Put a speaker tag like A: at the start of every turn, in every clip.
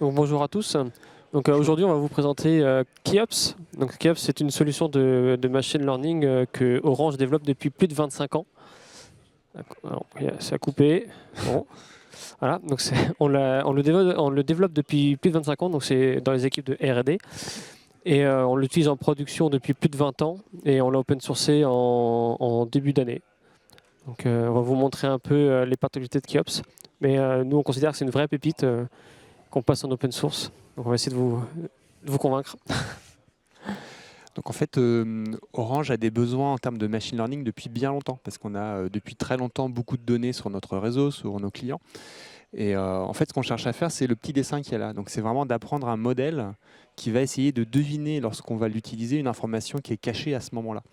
A: Donc, bonjour à tous. Donc, aujourd'hui, on va vous présenter Kiops. Donc, Kiops, c'est une solution de machine learning que Orange développe depuis plus de 25 ans. Alors, ça a coupé. Bon, voilà. Donc, on le développe depuis plus de 25 ans. Donc, c'est dans les équipes de R&D. Et on l'utilise en production depuis plus de 20 ans. Et on l'a open sourcé en début d'année. Donc, on va vous montrer un peu les particularités de Kiops. Mais nous, on considère que c'est une vraie pépite qu'on passe en open source. Donc, on va essayer de vous convaincre.
B: Donc en fait, Orange a des besoins en termes de machine learning depuis bien longtemps, parce qu'on a depuis très longtemps beaucoup de données sur notre réseau, sur nos clients. Et en fait, ce qu'on cherche à faire, c'est le petit dessin qui est là. Donc c'est vraiment d'apprendre un modèle qui va essayer de deviner, lorsqu'on va l'utiliser, une information qui est cachée à ce moment-là.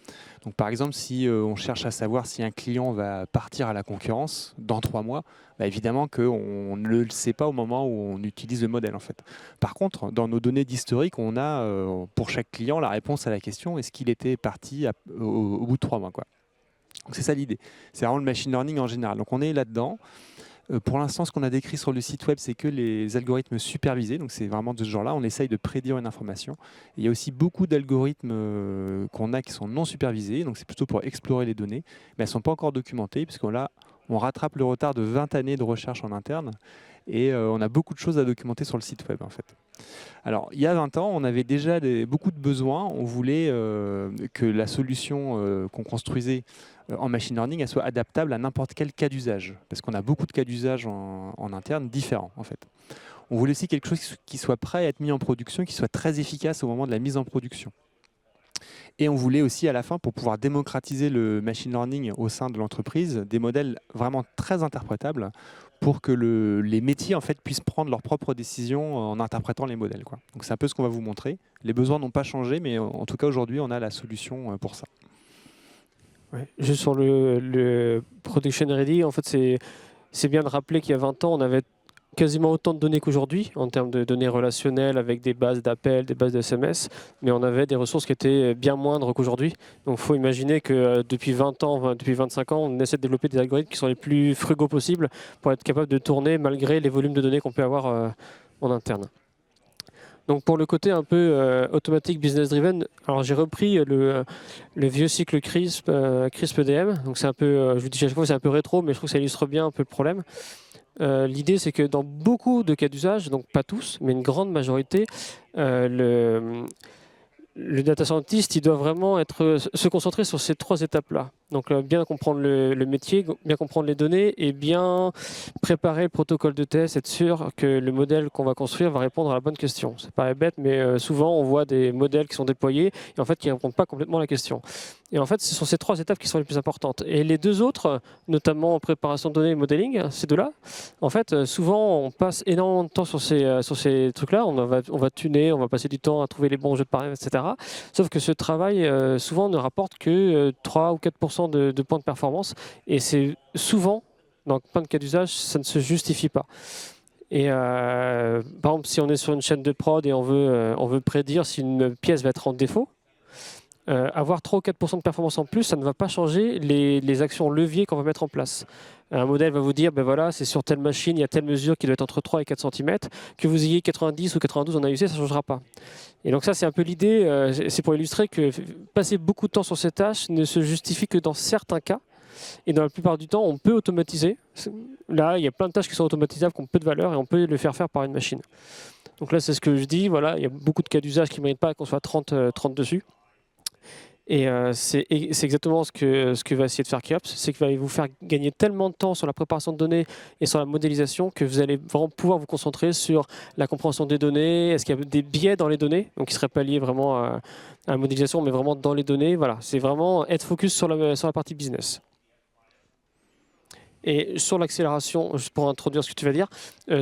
B: Donc par exemple, si on cherche à savoir si un client va partir à la concurrence dans 3 mois, bah, évidemment qu'on ne le sait pas au moment où on utilise le modèle en fait. Par contre, dans nos données d'historique, on a pour chaque client la réponse à la question est-ce qu'il était parti au bout de 3 mois quoi. Donc c'est ça l'idée. C'est vraiment le machine learning en général. Donc on est là-dedans. Pour l'instant, ce qu'on a décrit sur le site web, c'est que les algorithmes supervisés. Donc, c'est vraiment de ce genre-là. On essaye de prédire une information. Et il y a aussi beaucoup d'algorithmes qu'on a qui sont non supervisés. Donc, c'est plutôt pour explorer les données. Mais elles ne sont pas encore documentées, puisqu'on là, on rattrape le retard de 20 années de recherche en interne. Et on a beaucoup de choses à documenter sur le site web, en fait. Alors, il y a 20 ans, on avait déjà beaucoup de besoins. On voulait que la solution qu'on construisait en machine learning elle soit adaptable à n'importe quel cas d'usage. Parce qu'on a beaucoup de cas d'usage en interne différents, en fait. On voulait aussi quelque chose qui soit prêt à être mis en production, qui soit très efficace au moment de la mise en production. Et on voulait aussi à la fin, pour pouvoir démocratiser le machine learning au sein de l'entreprise, des modèles vraiment très interprétables pour que les métiers en fait, puissent prendre leurs propres décisions en interprétant les modèles, quoi. Donc c'est un peu ce qu'on va vous montrer. Les besoins n'ont pas changé, mais en tout cas aujourd'hui, on a la solution pour ça.
A: Ouais. Juste sur le Production Ready, en fait, c'est bien de rappeler qu'il y a 20 ans, on avait quasiment autant de données qu'aujourd'hui, en termes de données relationnelles, avec des bases d'appels, des bases de SMS, mais on avait des ressources qui étaient bien moindres qu'aujourd'hui. Donc il faut imaginer que depuis 20 ans, depuis 25 ans, on essaie de développer des algorithmes qui sont les plus frugaux possibles pour être capable de tourner malgré les volumes de données qu'on peut avoir en interne. Donc pour le côté un peu automatique business driven, alors j'ai repris le vieux cycle CRISP, CRISP-DM. Donc c'est un peu, je vous dis à chaque fois c'est un peu rétro, mais je trouve que ça illustre bien un peu le problème. L'idée c'est que dans beaucoup de cas d'usage, donc pas tous, mais une grande majorité, le data scientist, il doit vraiment se concentrer sur ces trois étapes-là. Donc bien comprendre le métier, bien comprendre les données et bien préparer le protocole de test, être sûr que le modèle qu'on va construire va répondre à la bonne question. Ça paraît bête, mais souvent on voit des modèles qui sont déployés et en fait qui ne répondent pas complètement à la question. Et en fait, ce sont ces trois étapes qui sont les plus importantes. Et les deux autres, notamment préparation de données et modeling, ces deux-là, en fait, souvent on passe énormément de temps sur ces trucs-là. On va tuner, on va passer du temps à trouver les bons jeux de paramètres, etc. Sauf que ce travail, souvent, ne rapporte que 3 ou 4% de points de performance. Et c'est souvent, dans plein de cas d'usage, ça ne se justifie pas. Et par exemple, si on est sur une chaîne de prod et on veut prédire si une pièce va être en défaut, avoir 3 ou 4% de performance en plus, ça ne va pas changer les actions leviers qu'on va mettre en place. Un modèle va vous dire, ben voilà, c'est sur telle machine, il y a telle mesure qui doit être entre 3 et 4 cm. Que vous ayez 90 ou 92 en AUC, ça ne changera pas. Et donc ça, c'est un peu l'idée. C'est pour illustrer que passer beaucoup de temps sur ces tâches ne se justifie que dans certains cas. Et dans la plupart du temps, on peut automatiser. Là, il y a plein de tâches qui sont automatisables, qui ont peu de valeur, et on peut le faire par une machine. Donc là, c'est ce que je dis. Voilà, il y a beaucoup de cas d'usage qui ne méritent pas qu'on soit 30 dessus. Et c'est exactement ce que va essayer de faire Kiops, c'est qu'il va vous faire gagner tellement de temps sur la préparation de données et sur la modélisation que vous allez vraiment pouvoir vous concentrer sur la compréhension des données. Est-ce qu'il y a des biais dans les données, donc qui ne seraient pas liés vraiment à la modélisation, mais vraiment dans les données. Voilà, c'est vraiment être focus sur la partie business. Et sur l'accélération, juste pour introduire ce que tu vas dire,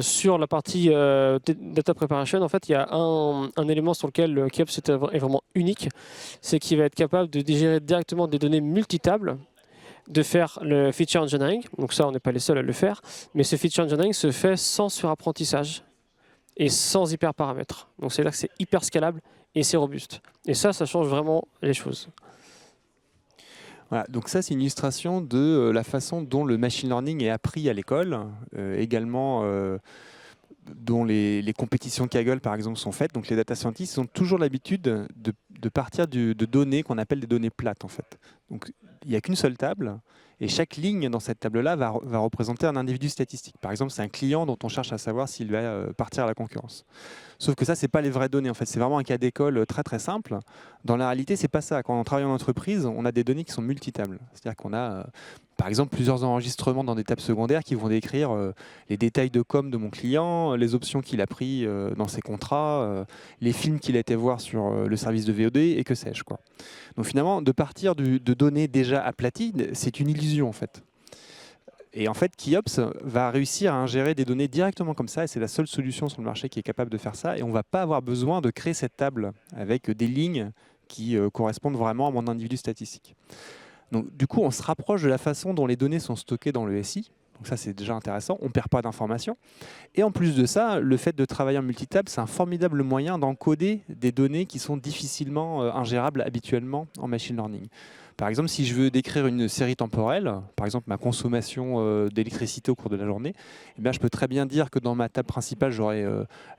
A: sur la partie data preparation, en fait, il y a un élément sur lequel Kiops est vraiment unique, c'est qu'il va être capable de digérer directement des données multitables, de faire le feature engineering. Donc ça, on n'est pas les seuls à le faire, mais ce feature engineering se fait sans surapprentissage et sans hyperparamètres. Donc c'est là que c'est hyper scalable et c'est robuste. Et ça change vraiment les choses.
B: Voilà, donc ça, c'est une illustration de la façon dont le machine learning est appris à l'école, également dont les compétitions Kaggle, par exemple, sont faites. Donc les data scientists ont toujours l'habitude de partir de données qu'on appelle des données plates, en fait. Donc il n'y a qu'une seule table, et chaque ligne dans cette table-là va représenter un individu statistique. Par exemple, c'est un client dont on cherche à savoir s'il va partir à la concurrence. Sauf que ça, ce n'est pas les vraies données, en fait. C'est vraiment un cas d'école très très simple. Dans la réalité, ce n'est pas ça. Quand on travaille en entreprise, on a des données qui sont multitables. C'est-à-dire qu'on a, par exemple, plusieurs enregistrements dans des tables secondaires qui vont décrire les détails de com de mon client, les options qu'il a pris dans ses contrats, les films qu'il a été voir sur le service de VOD et que sais-je, quoi. Donc finalement, de partir de données déjà aplaties, c'est une illusion, en fait. Et en fait, Kiops va réussir à ingérer des données directement comme ça, et c'est la seule solution sur le marché qui est capable de faire ça. Et on ne va pas avoir besoin de créer cette table avec des lignes qui correspondent vraiment à mon individu statistique. Donc, du coup, on se rapproche de la façon dont les données sont stockées dans le SI. Donc ça, c'est déjà intéressant. On ne perd pas d'informations. Et en plus de ça, le fait de travailler en multitable, c'est un formidable moyen d'encoder des données qui sont difficilement ingérables habituellement en machine learning. Par exemple, si je veux décrire une série temporelle, par exemple ma consommation d'électricité au cours de la journée, eh bien, je peux très bien dire que dans ma table principale, j'aurai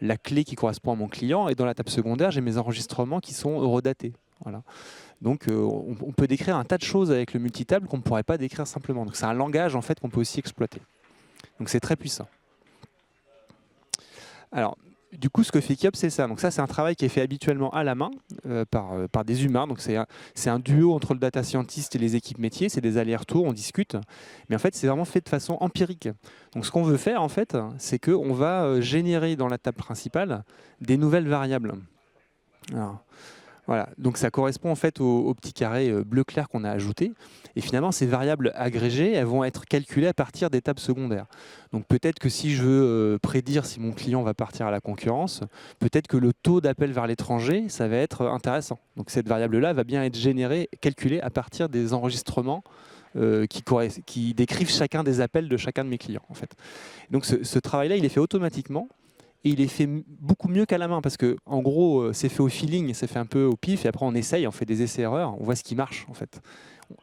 B: la clé qui correspond à mon client, et dans la table secondaire, j'ai mes enregistrements qui sont eurodatés. Voilà. Donc on peut décrire un tas de choses avec le multitable qu'on ne pourrait pas décrire simplement. Donc c'est un langage en fait qu'on peut aussi exploiter. Donc c'est très puissant. Alors, du coup, ce que fait Kiops, c'est ça. Donc ça, c'est un travail qui est fait habituellement à la main par des humains. Donc c'est un duo entre le data scientist et les équipes métiers. C'est des allers-retours, on discute. Mais en fait, c'est vraiment fait de façon empirique. Donc ce qu'on veut faire, en fait, c'est qu'on va générer dans la table principale des nouvelles variables. Alors, voilà, donc ça correspond en fait au petit carré bleu clair qu'on a ajouté. Et finalement, ces variables agrégées, elles vont être calculées à partir des tables secondaires. Donc peut-être que si je veux prédire si mon client va partir à la concurrence, peut-être que le taux d'appel vers l'étranger, ça va être intéressant. Donc cette variable-là va bien être générée, calculée à partir des enregistrements qui décrivent chacun des appels de chacun de mes clients, en fait. Donc ce travail-là, il est fait automatiquement. Et il est fait beaucoup mieux qu'à la main parce que, en gros, c'est fait au feeling, c'est fait un peu au pif, et après on essaye, on fait des essais-erreurs, on voit ce qui marche en fait.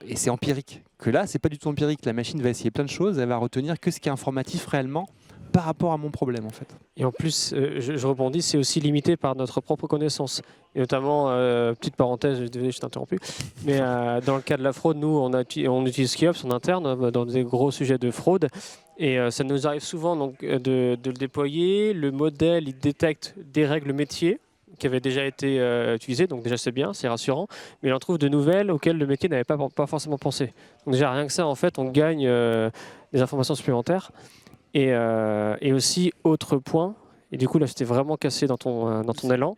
B: Et c'est empirique. Que là, c'est pas du tout empirique. La machine va essayer plein de choses, elle va retenir que ce qui est informatif réellement par rapport à mon problème en fait.
A: Et en plus, je rebondis, c'est aussi limité par notre propre connaissance. Et notamment, petite parenthèse, désolé, je t'ai interrompu, mais dans le cas de la fraude, nous, on utilise Kiops en interne dans des gros sujets de fraude. Et ça nous arrive souvent donc, de le déployer. Le modèle, il détecte des règles métiers qui avaient déjà été utilisées, donc déjà c'est bien, c'est rassurant, mais il en trouve de nouvelles auxquelles le métier n'avait pas forcément pensé. Donc déjà rien que ça, en fait, on gagne des informations supplémentaires. Et aussi, autre point, et du coup là je t'ai vraiment cassé dans ton élan.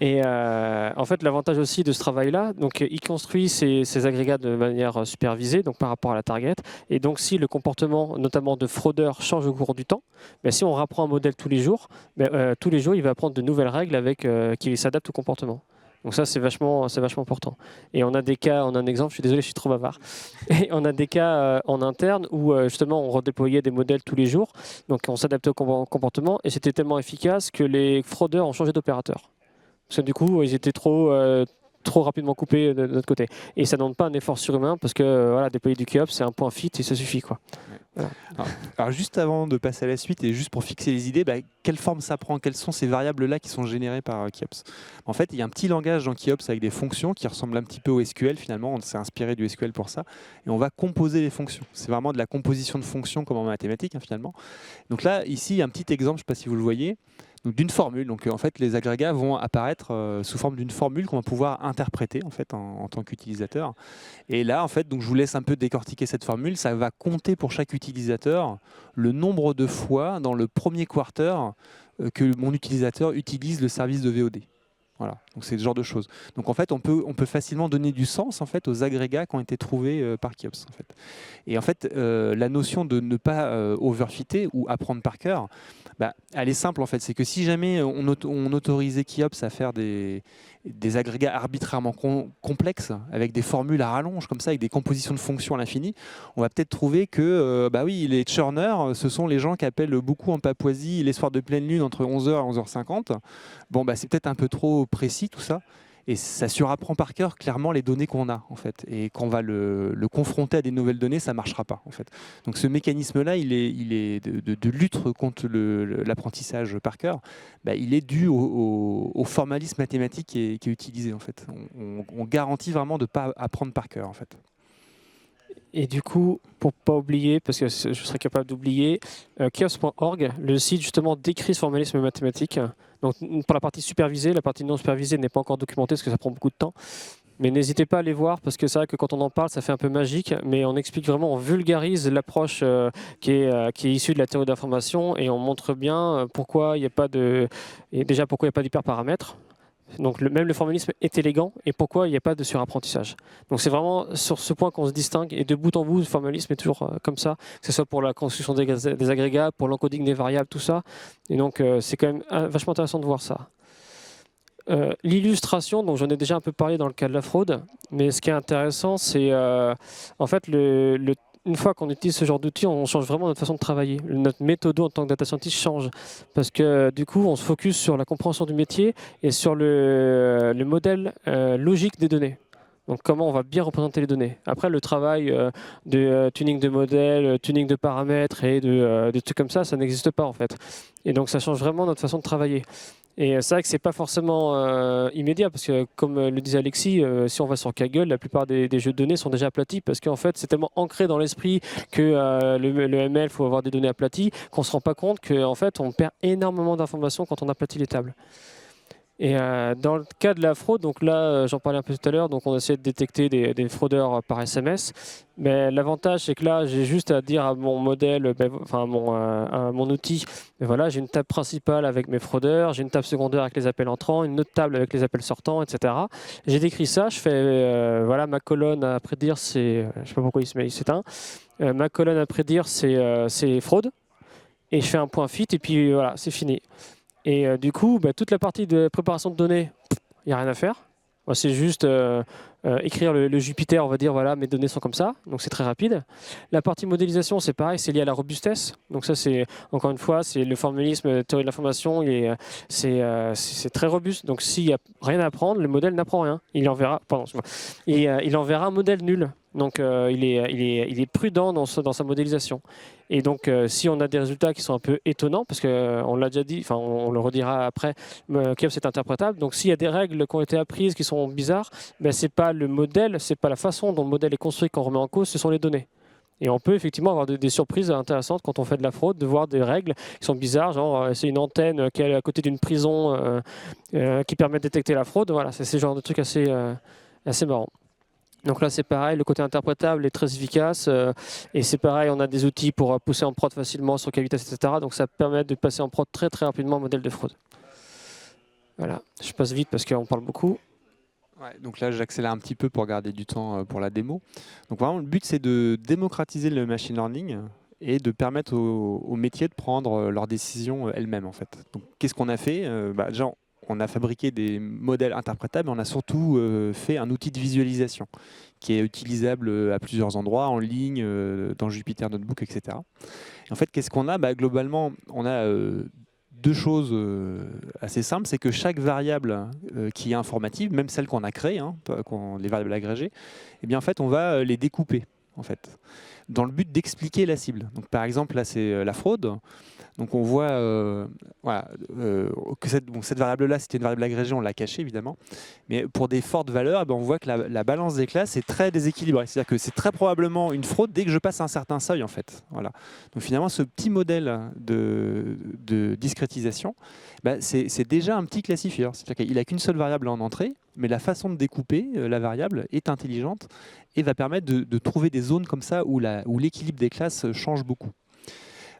A: Et en fait, l'avantage aussi de ce travail-là, donc il construit ces agrégats de manière supervisée, donc par rapport à la target. Et donc, si le comportement, notamment de fraudeur, change au cours du temps, ben, si on rapprend un modèle tous les jours, il va apprendre de nouvelles règles qui s'adaptent au comportement. Donc ça, c'est vachement important. Et on a des cas, on a un exemple, je suis désolé, je suis trop bavard. Et on a des cas en interne où justement on redéployait des modèles tous les jours, donc on s'adaptait au comportement, et c'était tellement efficace que les fraudeurs ont changé d'opérateur. Parce que du coup, ils étaient trop rapidement coupés de notre côté. Et ça ne demande pas un effort surhumain parce que voilà, déployer du Kiops, c'est un point fit et ça suffit, quoi.
B: Voilà. Alors juste avant de passer à la suite et juste pour fixer les idées, quelle forme ça prend? Quelles sont ces variables-là qui sont générées par Kiops? En fait, il y a un petit langage dans Kiops avec des fonctions qui ressemblent un petit peu au SQL finalement. On s'est inspiré du SQL pour ça. Et on va composer les fonctions. C'est vraiment de la composition de fonctions comme en mathématiques finalement. Donc là, ici, il y a un petit exemple, je ne sais pas si vous le voyez. D'une formule. Donc en fait, les agrégats vont apparaître sous forme d'une formule qu'on va pouvoir interpréter en fait en tant qu'utilisateur. Et là, en fait, donc je vous laisse un peu décortiquer cette formule. Ça va compter pour chaque utilisateur le nombre de fois dans le premier quarter que mon utilisateur utilise le service de VOD. Voilà, donc c'est ce genre de choses. Donc en fait, on peut facilement donner du sens en fait aux agrégats qui ont été trouvés par Kiops. En fait. Et en fait, la notion de ne pas overfitter ou apprendre par cœur, elle est simple en fait. C'est que si jamais on autorisait Kiops à faire des agrégats arbitrairement complexes avec des formules à rallonge comme ça, avec des compositions de fonctions à l'infini, on va peut-être trouver que oui, les churners, ce sont les gens qui appellent beaucoup en Papouasie les soirs de pleine lune entre 11h et 11h50. Bon, c'est peut-être un peu trop précis tout ça. Et ça surapprend par cœur clairement les données qu'on a en fait. Et quand on va le confronter à des nouvelles données, ça ne marchera pas en fait. Donc ce mécanisme-là, il est de lutte contre l'apprentissage par cœur. Il est dû au formalisme mathématique qui est utilisé en fait. On garantit vraiment de ne pas apprendre par cœur en fait.
A: Et du coup, pour ne pas oublier, parce que je serais capable d'oublier, chaos.org, le site justement décrit ce formalisme mathématique. Donc pour la partie supervisée, la partie non supervisée n'est pas encore documentée parce que ça prend beaucoup de temps. Mais n'hésitez pas à aller voir parce que c'est vrai que quand on en parle, ça fait un peu magique, mais on explique vraiment, on vulgarise l'approche qui est issue de la théorie d'information et on montre bien pourquoi il n'y a pas de, et déjà pourquoi il n'y a pas d'hyperparamètres. Donc même le formalisme est élégant et pourquoi il n'y a pas de surapprentissage. Donc c'est vraiment sur ce point qu'on se distingue et de bout en bout, le formalisme est toujours comme ça, que ce soit pour la construction des agrégats, pour l'encoding des variables, tout ça. Et donc c'est quand même vachement intéressant de voir ça. L'illustration, donc j'en ai déjà un peu parlé dans le cas de la fraude, mais ce qui est intéressant, c'est en fait une fois qu'on utilise ce genre d'outils, on change vraiment notre façon de travailler. Notre méthode en tant que data scientist change parce que du coup, on se focus sur la compréhension du métier et sur le modèle logique des données. Donc comment on va bien représenter les données. Après, le travail de tuning de modèles, tuning de paramètres et de trucs comme ça n'existe pas en fait. Et donc ça change vraiment notre façon de travailler. Et c'est vrai que c'est pas forcément immédiat parce que, comme le disait Alexis, si on va sur Kaggle, la plupart des jeux de données sont déjà aplatis parce qu'en fait c'est tellement ancré dans l'esprit que le ML, il faut avoir des données aplaties, qu'on se rend pas compte qu'en fait on perd énormément d'informations quand on aplatit les tables. Et dans le cas de la fraude, donc là j'en parlais un peu tout à l'heure, donc on essaie de détecter des fraudeurs par SMS. Mais l'avantage c'est que là j'ai juste à dire à mon modèle, à mon outil, voilà, j'ai une table principale avec mes fraudeurs, j'ai une table secondaire avec les appels entrants, une autre table avec les appels sortants, etc. J'ai décrit ça, je fais voilà, ma colonne à prédire c'est, je sais pas pourquoi il s'éteint, ma colonne à prédire c'est fraude, et je fais un point fit et puis voilà, c'est fini. Et du coup, toute la partie de préparation de données, il n'y a rien à faire. C'est juste écrire le Jupyter, on va dire, voilà, mes données sont comme ça, donc c'est très rapide. La partie modélisation, c'est pareil, c'est lié à la robustesse. Donc ça, c'est, encore une fois, c'est le formalisme, théorie de l'information, c'est très robuste. Donc s'il n'y a rien à apprendre, le modèle n'apprend rien. Il enverra, pardon, il enverra un modèle nul. Donc il est prudent dans sa modélisation. Et donc si on a des résultats qui sont un peu étonnants, parce qu'on l'a déjà dit, enfin on le redira après, Chaos c'est interprétable. Donc s'il y a des règles qui ont été apprises qui sont bizarres, c'est pas le modèle, c'est pas la façon dont le modèle est construit qu'on remet en cause, ce sont les données. Et on peut effectivement avoir des surprises intéressantes quand on fait de la fraude, de voir des règles qui sont bizarres, genre c'est une antenne qui est à côté d'une prison qui permet de détecter la fraude. Voilà, c'est ce genre de trucs assez marrant. Donc là, c'est pareil, le côté interprétable est très efficace. Et c'est pareil, on a des outils pour pousser en prod facilement sur K-Vitesse, etc. Donc ça permet de passer en prod très très rapidement en modèle de fraude. Voilà, je passe vite parce qu'on parle beaucoup.
B: Ouais, donc là, j'accélère un petit peu pour garder du temps pour la démo. Donc vraiment, le but, c'est de démocratiser le machine learning et de permettre aux métiers de prendre leurs décisions elles-mêmes, en fait. Donc, qu'est-ce qu'on a fait déjà, on a fabriqué des modèles interprétables, mais on a surtout fait un outil de visualisation qui est utilisable à plusieurs endroits, en ligne, dans Jupyter Notebook, etc. Et en fait, qu'est-ce qu'on a Globalement, on a deux choses assez simples, c'est que chaque variable qui est informative, même celle qu'on a créée, les variables agrégées, eh bien, en fait, on va les découper, en fait, dans le but d'expliquer la cible. Donc, par exemple, là, c'est la fraude. Donc on voit que cette variable-là, c'était une variable agrégée, on l'a cachée évidemment. Mais pour des fortes valeurs, on voit que la balance des classes est très déséquilibrée. C'est-à-dire que c'est très probablement une fraude dès que je passe un certain seuil en fait. Voilà. Donc finalement, ce petit modèle de discrétisation, c'est déjà un petit classifieur. C'est-à-dire qu'il n'a qu'une seule variable en entrée, mais la façon de découper la variable est intelligente et va permettre de trouver des zones comme ça où l'équilibre des classes change beaucoup.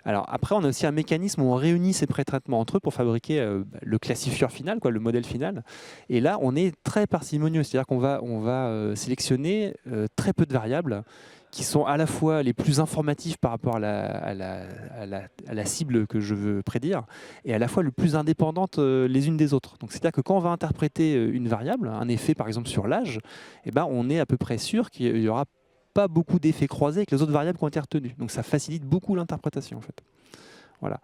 B: Alors après, on a aussi un mécanisme où on réunit ces pré-traitements entre eux pour fabriquer le classifieur final, le modèle final. Et là, on est très parcimonieux, c'est-à-dire qu'on va sélectionner très peu de variables qui sont à la fois les plus informatives par rapport à la cible que je veux prédire et à la fois le plus indépendantes les unes des autres. Donc c'est-à-dire que quand on va interpréter une variable, un effet par exemple sur l'âge, on est à peu près sûr qu'il y aura pas beaucoup d'effets croisés avec les autres variables qui ont été retenues. Donc ça facilite beaucoup l'interprétation en fait. Voilà.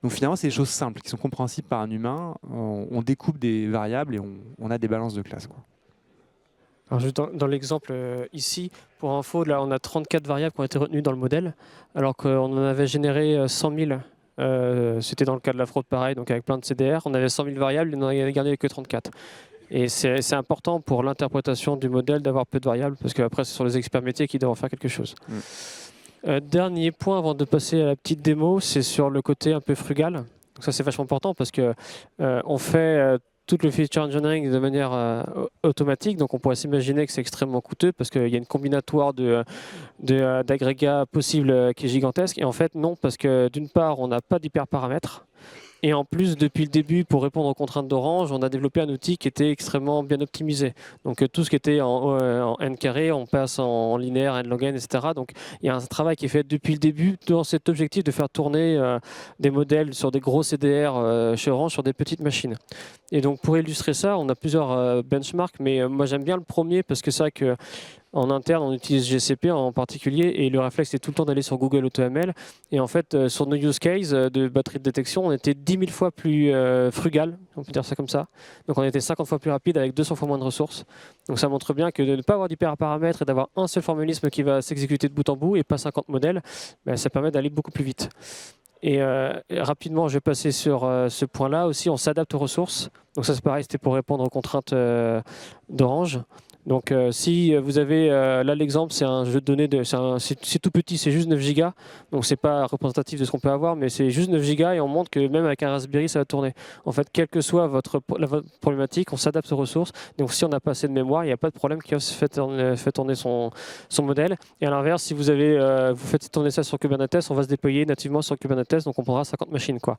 B: Donc finalement, c'est des choses simples qui sont compréhensibles par un humain. On découpe des variables et on a des balances de classe, quoi.
A: Alors, dans l'exemple ici, pour info, là, on a 34 variables qui ont été retenues dans le modèle, alors qu'on en avait généré 100 000. C'était dans le cas de la fraude pareil, donc avec plein de CDR. On avait 100 000 variables, on n'en avait gardé que 34. Et c'est important pour l'interprétation du modèle d'avoir peu de variables, parce qu'après, ce sont les experts métiers qui doivent en faire quelque chose. Dernier point avant de passer à la petite démo, c'est sur le côté un peu frugal. Donc ça, c'est vachement important parce que on fait tout le feature engineering de manière automatique. Donc on pourrait s'imaginer que c'est extrêmement coûteux parce qu'il y a une combinatoire d'agrégats possibles qui est gigantesque. Et en fait, non, parce que d'une part, on n'a pas d'hyperparamètres. Et en plus, depuis le début, pour répondre aux contraintes d'Orange, on a développé un outil qui était extrêmement bien optimisé. Donc tout ce qui était en n carré, on passe en linéaire, n log n, etc. Donc il y a un travail qui est fait depuis le début dans cet objectif de faire tourner des modèles sur des gros CDR chez Orange sur des petites machines. Et donc pour illustrer ça, on a plusieurs benchmarks, mais moi j'aime bien le premier parce que c'est vrai que en interne, on utilise GCP en particulier et le réflexe est tout le temps d'aller sur Google AutoML. Et en fait, sur nos use cases de batterie de détection, on était 10 000 fois plus frugal, on peut dire ça comme ça. Donc on était 50 fois plus rapide avec 200 fois moins de ressources. Donc ça montre bien que de ne pas avoir d'hyperparamètres et d'avoir un seul formulisme qui va s'exécuter de bout en bout et pas 50 modèles, ben, ça permet d'aller beaucoup plus vite. Et rapidement, je vais passer sur ce point-là aussi. On s'adapte aux ressources. Donc ça, c'est pareil, c'était pour répondre aux contraintes d'Orange. Donc si vous avez, là l'exemple c'est un jeu de données, c'est tout petit, c'est juste 9 Go, donc c'est pas représentatif de ce qu'on peut avoir, mais c'est juste 9 Go et on montre que même avec un Raspberry ça va tourner. En fait, quelle que soit votre problématique, on s'adapte aux ressources, donc si on n'a pas assez de mémoire, il n'y a pas de problème qui fait tourner son modèle. Et à l'inverse, si vous faites tourner ça sur Kubernetes, on va se déployer nativement sur Kubernetes, donc on prendra 50 machines, quoi.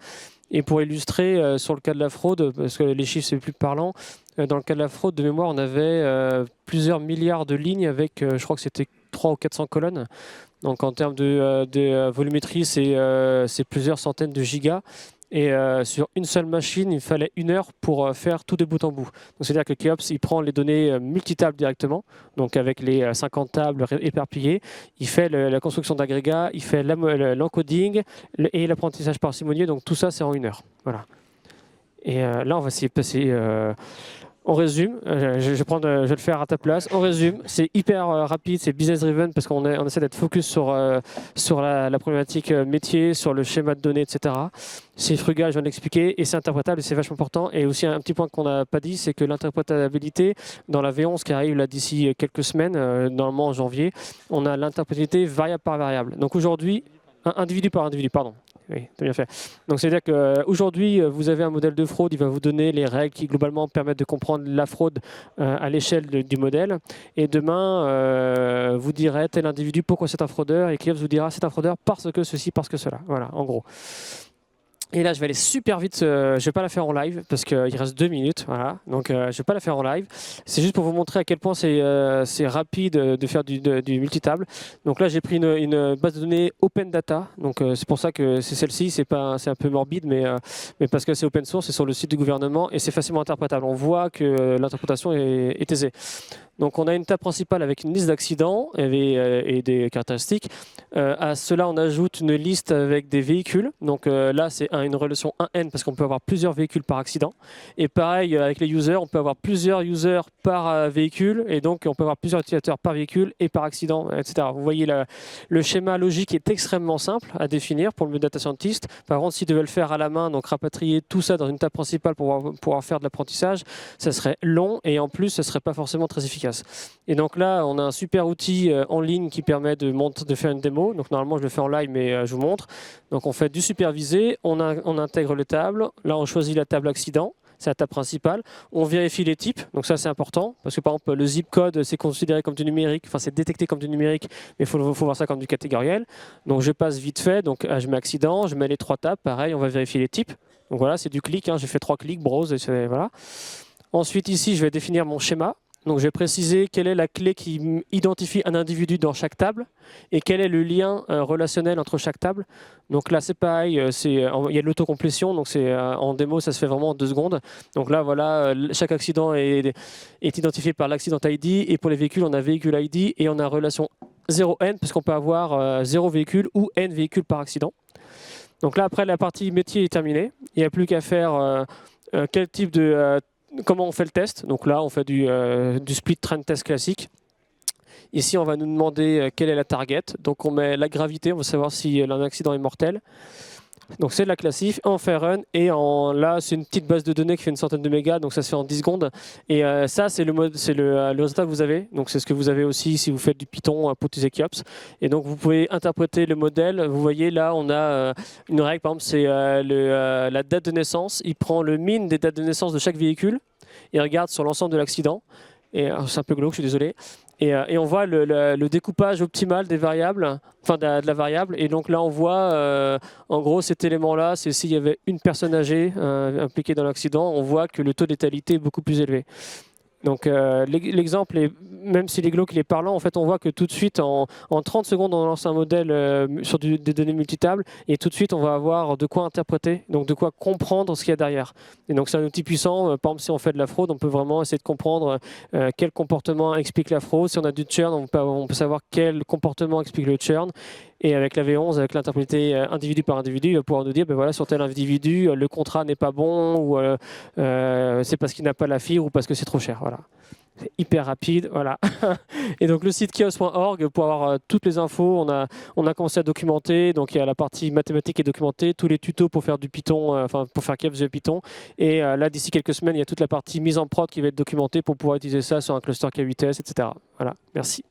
A: Et pour illustrer sur le cas de la fraude, parce que les chiffres c'est plus parlant, dans le cas de la fraude, de mémoire, on avait plusieurs milliards de lignes avec, je crois que c'était 300 ou 400 colonnes. Donc en termes de volumétrie, c'est plusieurs centaines de gigas. Et sur une seule machine, il fallait 1 heure pour faire tout de bout en bout. Donc c'est-à-dire que Keops, il prend les données multitables directement, donc avec les 50 tables éparpillées. Il fait la construction d'agrégats, il fait l'encoding et l'apprentissage parcimonieux. Donc tout ça, c'est en 1 heure. Voilà. Et là, on va essayer de passer... On résume, je vais le faire à ta place. On résume, c'est hyper rapide, c'est business driven parce qu'on essaie d'être focus sur la problématique métier, sur le schéma de données, etc. C'est frugal, je viens de l'expliquer, et c'est interprétable et c'est vachement important. Et aussi un petit point qu'on n'a pas dit, c'est que l'interprétabilité dans la V11 qui arrive là d'ici quelques semaines, normalement en janvier, on a l'interprétabilité variable par variable. Donc aujourd'hui, individu par individu, pardon. Oui, c'est bien fait. Donc, c'est-à-dire qu'aujourd'hui, vous avez un modèle de fraude, il va vous donner les règles qui, globalement, permettent de comprendre la fraude à l'échelle du modèle. Et demain, vous direz tel individu, pourquoi c'est un fraudeur, et Keops vous dira c'est un fraudeur parce que ceci, parce que cela. Voilà, en gros. Et là, je vais aller super vite. Je ne vais pas la faire en live parce qu'il reste 2 minutes. Voilà. Donc, je ne vais pas la faire en live. C'est juste pour vous montrer à quel point c'est rapide de faire du multitable. Donc là, j'ai pris une base de données open data. Donc, c'est pour ça que c'est celle-ci. C'est un peu morbide, mais parce que c'est open source, c'est sur le site du gouvernement et c'est facilement interprétable. On voit que l'interprétation est aisée. Donc on a une table principale avec une liste d'accidents et des caractéristiques. À cela, on ajoute une liste avec des véhicules. Donc là, c'est une relation 1N parce qu'on peut avoir plusieurs véhicules par accident. Et pareil, avec les users, on peut avoir plusieurs users par véhicule. Et donc, on peut avoir plusieurs utilisateurs par véhicule et par accident, etc. Vous voyez, le schéma logique est extrêmement simple à définir pour le data scientist. Par contre, s'il devait le faire à la main, donc rapatrier tout ça dans une table principale pour pouvoir faire de l'apprentissage, ça serait long et en plus, ce ne serait pas forcément très efficace. Et donc là, on a un super outil en ligne qui permet de faire une démo. Donc normalement, je le fais en live, mais je vous montre. Donc on fait du supervisé, on intègre les tables. Là, on choisit la table accident. C'est la table principale. On vérifie les types, donc ça c'est important, parce que par exemple le zip code c'est considéré comme du numérique, enfin c'est détecté comme du numérique, mais il faut voir ça comme du catégoriel. Donc je passe vite fait, donc je mets accident, je mets les 3 tables, pareil, on va vérifier les types. Donc voilà, c'est du clic, hein, j'ai fait 3 clics, browse, et voilà. Ensuite ici je vais définir mon schéma. Donc je vais préciser quelle est la clé qui identifie un individu dans chaque table et quel est le lien relationnel entre chaque table. Donc là c'est pareil, il y a de l'autocomplétion, donc en démo ça se fait vraiment en 2 secondes. Donc là voilà, chaque accident est identifié par l'accident ID et pour les véhicules on a véhicule ID et on a relation 0N parce qu'on peut avoir 0 véhicule ou N véhicules par accident. Donc là, après, la partie métier est terminée. Il n'y a plus qu'à faire quel type comment on fait le test. Donc là, on fait du split trend test classique. Ici, on va nous demander quelle est la target. Donc on met la gravité, on veut savoir si un accident est mortel. Donc c'est de la classique, on fait run et là c'est une petite base de données qui fait une centaine de mégas, donc ça se fait en 10 secondes. Et ça c'est le résultat que vous avez. Donc c'est ce que vous avez aussi si vous faites du Python pour TuseKiops. Et donc vous pouvez interpréter le modèle. Vous voyez là on a une règle, par exemple c'est la date de naissance. Il prend le min des dates de naissance de chaque véhicule. Il regarde sur l'ensemble de l'accident. Et c'est un peu glauque, je suis désolé. Et on voit le découpage optimal des variables, enfin de la variable. Et donc là, on voit, en gros, cet élément-là, c'est s'il y avait une personne âgée impliquée dans l'accident, on voit que le taux de létalité est beaucoup plus élevé. Donc l'exemple, même si les glauques il est parlant, en fait, on voit que tout de suite, en 30 secondes, on lance un modèle sur des données multitables et tout de suite, on va avoir de quoi interpréter, donc de quoi comprendre ce qu'il y a derrière. Et donc c'est un outil puissant. Par exemple, si on fait de la fraude, on peut vraiment essayer de comprendre quel comportement explique la fraude. Si on a du churn, on peut savoir quel comportement explique le churn. Et avec la V11, avec l'interprété individu par individu, il va pouvoir nous dire, ben voilà, sur tel individu, le contrat n'est pas bon, ou c'est parce qu'il n'a pas la fibre, ou parce que c'est trop cher. Voilà. C'est hyper rapide, voilà. Et donc le site kios.org, pour avoir toutes les infos, on a commencé à documenter. Donc il y a la partie mathématique qui est documentée, tous les tutos pour faire du Python, pour faire Kiops de Python. Et là, d'ici quelques semaines, il y a toute la partie mise en prod qui va être documentée pour pouvoir utiliser ça sur un cluster K8s, etc. Voilà, merci.